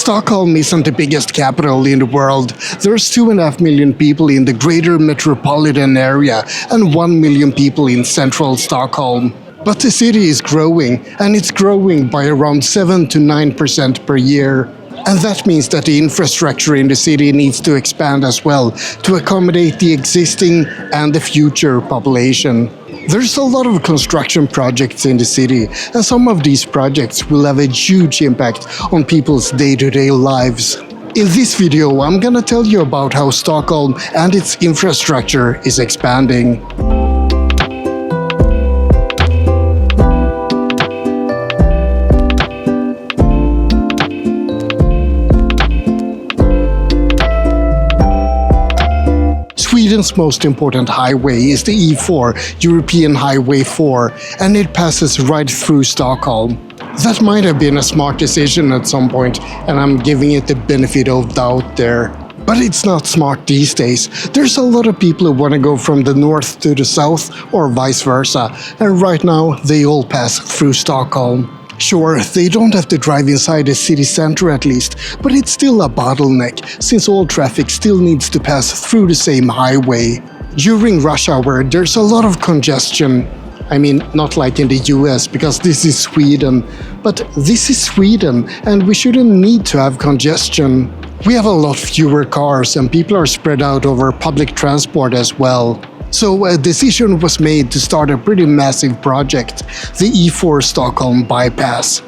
Stockholm isn't the biggest capital in the world. There's 2.5 million people in the greater metropolitan area and 1 million people in central Stockholm. But the city is growing, and it's growing by around 7 to 9% per year. And that means that the infrastructure in the city needs to expand as well to accommodate the existing and the future population. There's a lot of construction projects in the city, and some of these projects will have a huge impact on people's day-to-day lives. In this video, I'm gonna tell you about how Stockholm and its infrastructure is expanding. Sweden's most important highway is the E4, European Highway 4, and it passes right through Stockholm. That might have been a smart decision at some point, and I'm giving it the benefit of doubt there. But it's not smart these days. There's a lot of people who want to go from the north to the south, or vice versa, and right now they all pass through Stockholm. Sure, they don't have to drive inside the city center at least, but it's still a bottleneck, since all traffic still needs to pass through the same highway. During rush hour, there's a lot of congestion. I mean, not like in the US, because this is Sweden, but this is Sweden, and we shouldn't need to have congestion. We have a lot fewer cars, and people are spread out over public transport as well. So a decision was made to start a pretty massive project, the E4 Stockholm Bypass.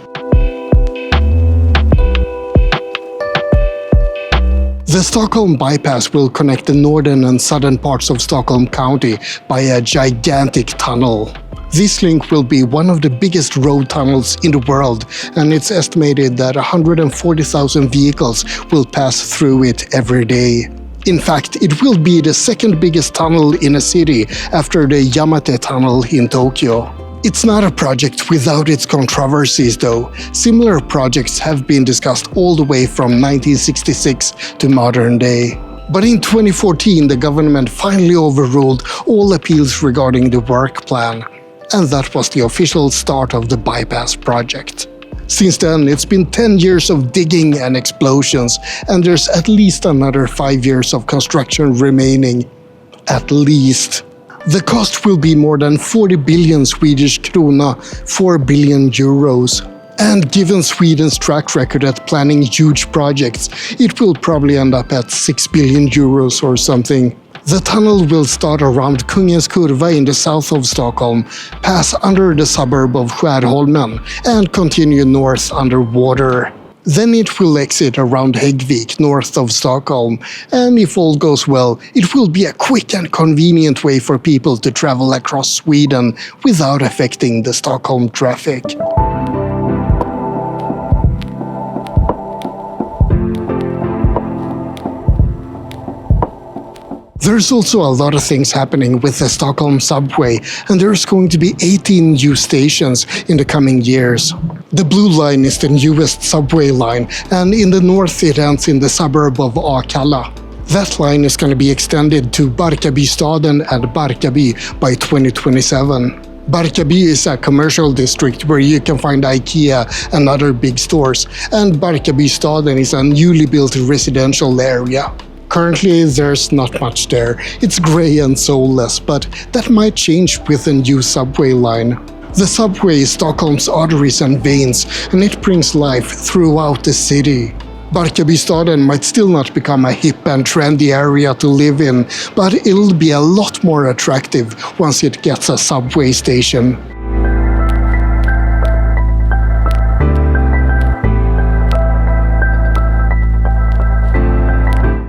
The Stockholm Bypass will connect the northern and southern parts of Stockholm County by a gigantic tunnel. This link will be one of the biggest road tunnels in the world, and it's estimated that 140,000 vehicles will pass through it every day. In fact, it will be the second biggest tunnel in a city after the Yamate Tunnel in Tokyo. It's not a project without its controversies though. Similar projects have been discussed all the way from 1966 to modern day. But in 2014, the government finally overruled all appeals regarding the work plan. And that was the official start of the bypass project. Since then, it's been 10 years of digging and explosions, and there's at least another 5 years of construction remaining. At least. The cost will be more than 40 billion Swedish krona, 4 billion euros. And given Sweden's track record at planning huge projects, it will probably end up at 6 billion euros or something. The tunnel will start around Kungens Kurva in the south of Stockholm, pass under the suburb of Skärholmen, and continue north underwater. Then it will exit around Häggvik, north of Stockholm, and if all goes well, it will be a quick and convenient way for people to travel across Sweden without affecting the Stockholm traffic. There's also a lot of things happening with the Stockholm subway, and there's going to be 18 new stations in the coming years. The blue line is the newest subway line, and in the north it ends in the suburb of Akalla. That line is going to be extended to Barkarbystaden and Barkarby by 2027. Barkarby is a commercial district where you can find IKEA and other big stores, and Barkarbystaden is a newly built residential area. Currently, there's not much there. It's grey and soulless, but that might change with a new subway line. The subway is Stockholm's arteries and veins, and it brings life throughout the city. Barkarbystaden might still not become a hip and trendy area to live in, but it'll be a lot more attractive once it gets a subway station.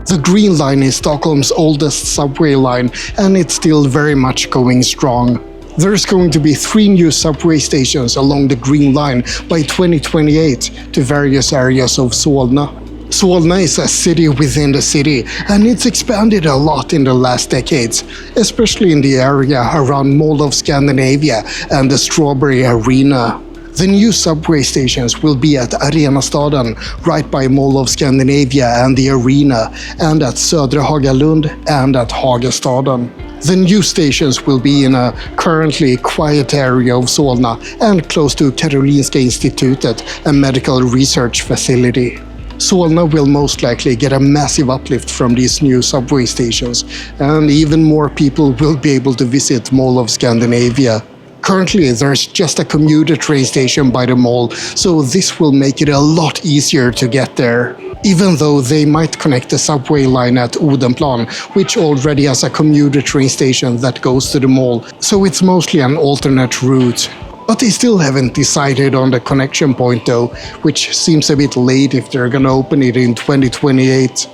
The Green Line is Stockholm's oldest subway line, and it's still very much going strong. There's going to be 3 new subway stations along the Green Line by 2028 to various areas of Solna. Solna is a city within the city, and it's expanded a lot in the last decades, especially in the area around Mall of Scandinavia and the Strawberry Arena. The new subway stations will be at Arenastaden, right by Mall of Scandinavia and the Arena, and at Södra Hagalund and at Hagastaden. The new stations will be in a currently quiet area of Solna and close to Karolinska Institutet, a medical research facility. Solna will most likely get a massive uplift from these new subway stations, and even more people will be able to visit Mall of Scandinavia. Currently, there's just a commuter train station by the mall, so this will make it a lot easier to get there. Even though they might connect the subway line at Odenplan, which already has a commuter train station that goes to the mall, so it's mostly an alternate route. But they still haven't decided on the connection point though, which seems a bit late if they're gonna open it in 2028.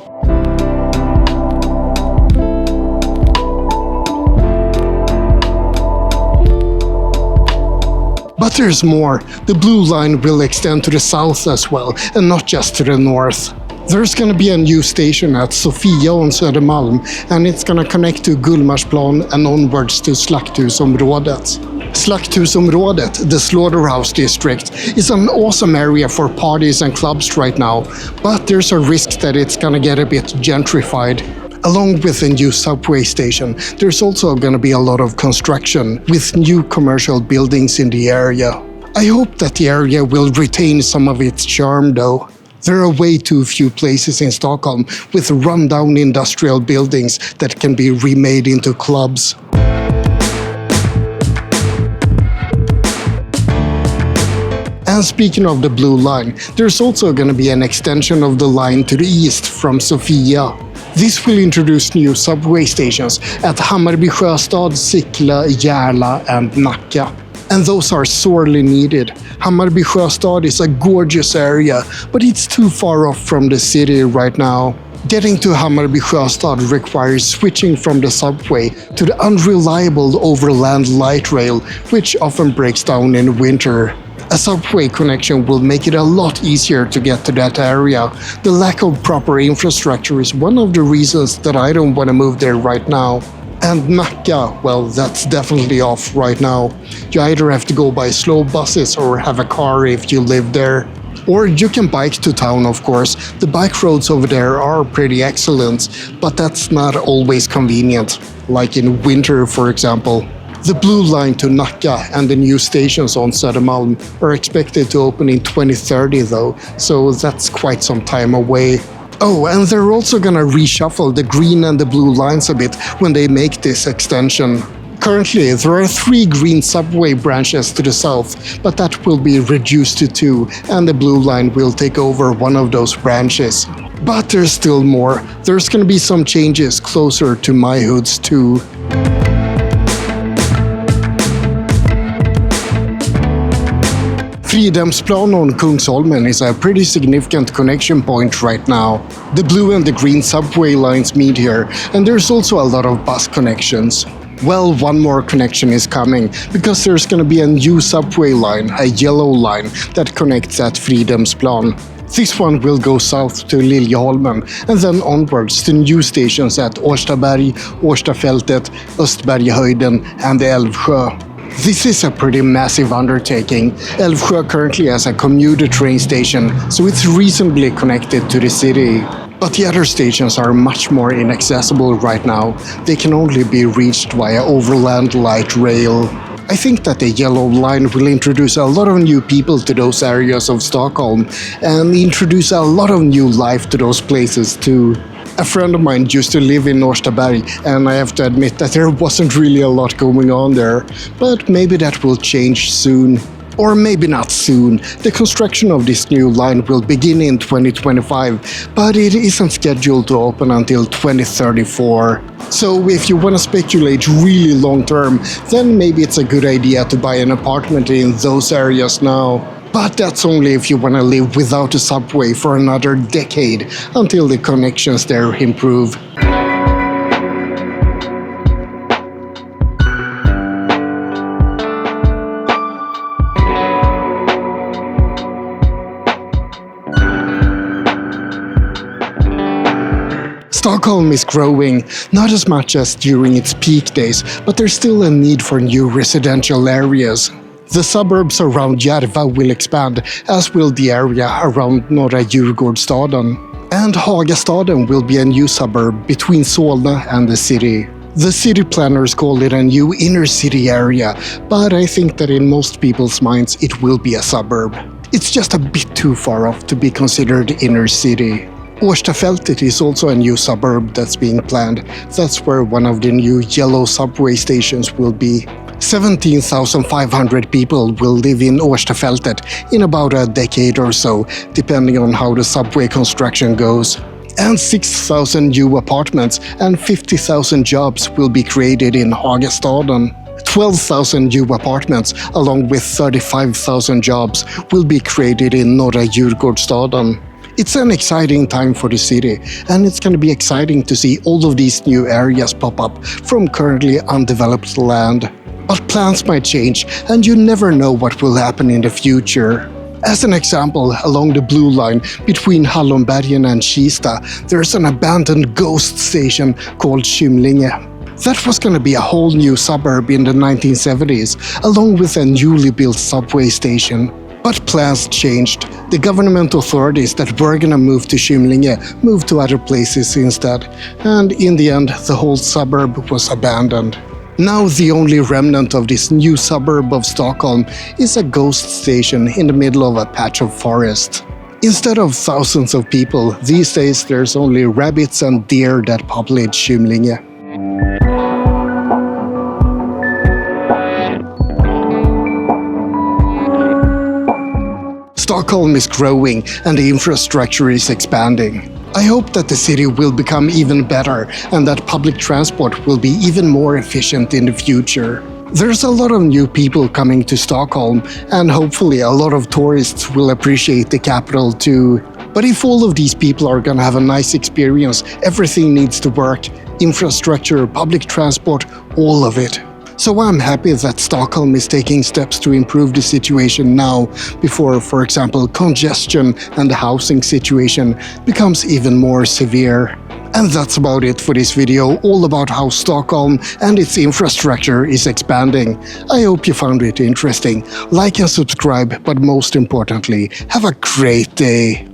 But there's more. The blue line will extend to the south as well, and not just to the north. There's gonna be a new station at Sofia on Södermalm, and it's gonna connect to Gullmarsplan and onwards to Slakthusområdet. Slakthusområdet, the slaughterhouse district, is an awesome area for parties and clubs right now, but there's a risk that it's gonna get a bit gentrified. Along with the new subway station, there's also gonna be a lot of construction with new commercial buildings in the area. I hope that the area will retain some of its charm though. There are way too few places in Stockholm with run-down industrial buildings that can be remade into clubs. And speaking of the blue line, there's also going to be an extension of the line to the east from Sofia. This will introduce new subway stations at Hammarby Sjöstad, Sickla, Järla and Nacka. And those are sorely needed. Hammarby Sjöstad is a gorgeous area, but it's too far off from the city right now. Getting to Hammarby Sjöstad requires switching from the subway to the unreliable overland light rail, which often breaks down in winter. A subway connection will make it a lot easier to get to that area. The lack of proper infrastructure is one of the reasons that I don't want to move there right now. And Nacka, well, that's definitely off right now. You either have to go by slow buses or have a car if you live there. Or you can bike to town, of course. The bike roads over there are pretty excellent, but that's not always convenient, like in winter, for example. The blue line to Nacka and the new stations on Södermalm are expected to open in 2030 though, so that's quite some time away. Oh, and they're also gonna reshuffle the green and the blue lines a bit when they make this extension. Currently, there are 3 green subway branches to the south, but that will be reduced to 2, and the blue line will take over one of those branches. But there's still more. There's gonna be some changes closer to my hoods too. Fridhemsplan on Kungsholmen is a pretty significant connection point right now. The blue and the green subway lines meet here, and there's also a lot of bus connections. Well, one more connection is coming, because there's gonna be a new subway line, a yellow line, that connects at Fridhemsplan. This one will go south to Liljeholmen and then onwards to new stations at Årstaberg, Årstafältet, Östbergehöjden and Älvsjö. This is a pretty massive undertaking. Älvsjö currently has a commuter train station, so it's reasonably connected to the city. But the other stations are much more inaccessible right now. They can only be reached via overland light rail. I think that the yellow line will introduce a lot of new people to those areas of Stockholm and introduce a lot of new life to those places too. A friend of mine used to live in Årstaberg, and I have to admit that there wasn't really a lot going on there. But maybe that will change soon. Or maybe not soon. The construction of this new line will begin in 2025, but it isn't scheduled to open until 2034. So if you want to speculate really long term, then maybe it's a good idea to buy an apartment in those areas now. But that's only if you want to live without a subway for another decade, until the connections there improve. Stockholm is growing, not as much as during its peak days, but there's still a need for new residential areas. The suburbs around Järva will expand, as will the area around Norra Djurgårdsstaden. And Hagastaden will be a new suburb between Solna and the city. The city planners call it a new inner city area, but I think that in most people's minds it will be a suburb. It's just a bit too far off to be considered inner city. Årstafältet is also a new suburb that's being planned. That's where one of the new yellow subway stations will be. 17,500 people will live in Årstafältet in about a decade or so, depending on how the subway construction goes. And 6,000 new apartments and 50,000 jobs will be created in Hagastaden. 12,000 new apartments along with 35,000 jobs will be created in Norra Djurgårdsstaden. It's an exciting time for the city, and it's going to be exciting to see all of these new areas pop up from currently undeveloped land. But plans might change, and you never know what will happen in the future. As an example, along the blue line between Hallonbergen and Kista, there's an abandoned ghost station called Kymlinge. That was going to be a whole new suburb in the 1970s, along with a newly built subway station. But plans changed. The government authorities that were going to move to Kymlinge moved to other places instead, and in the end, the whole suburb was abandoned. Now the only remnant of this new suburb of Stockholm is a ghost station in the middle of a patch of forest. Instead of thousands of people, these days there's only rabbits and deer that populate Kymlinge. Stockholm is growing and the infrastructure is expanding. I hope that the city will become even better and that public transport will be even more efficient in the future. There's a lot of new people coming to Stockholm, and hopefully a lot of tourists will appreciate the capital too. But if all of these people are gonna have a nice experience, everything needs to work. Infrastructure, public transport, all of it. So I'm happy that Stockholm is taking steps to improve the situation now, before, for example, congestion and the housing situation becomes even more severe. And that's about it for this video, all about how Stockholm and its infrastructure is expanding. I hope you found it interesting. Like and subscribe, but most importantly, have a great day.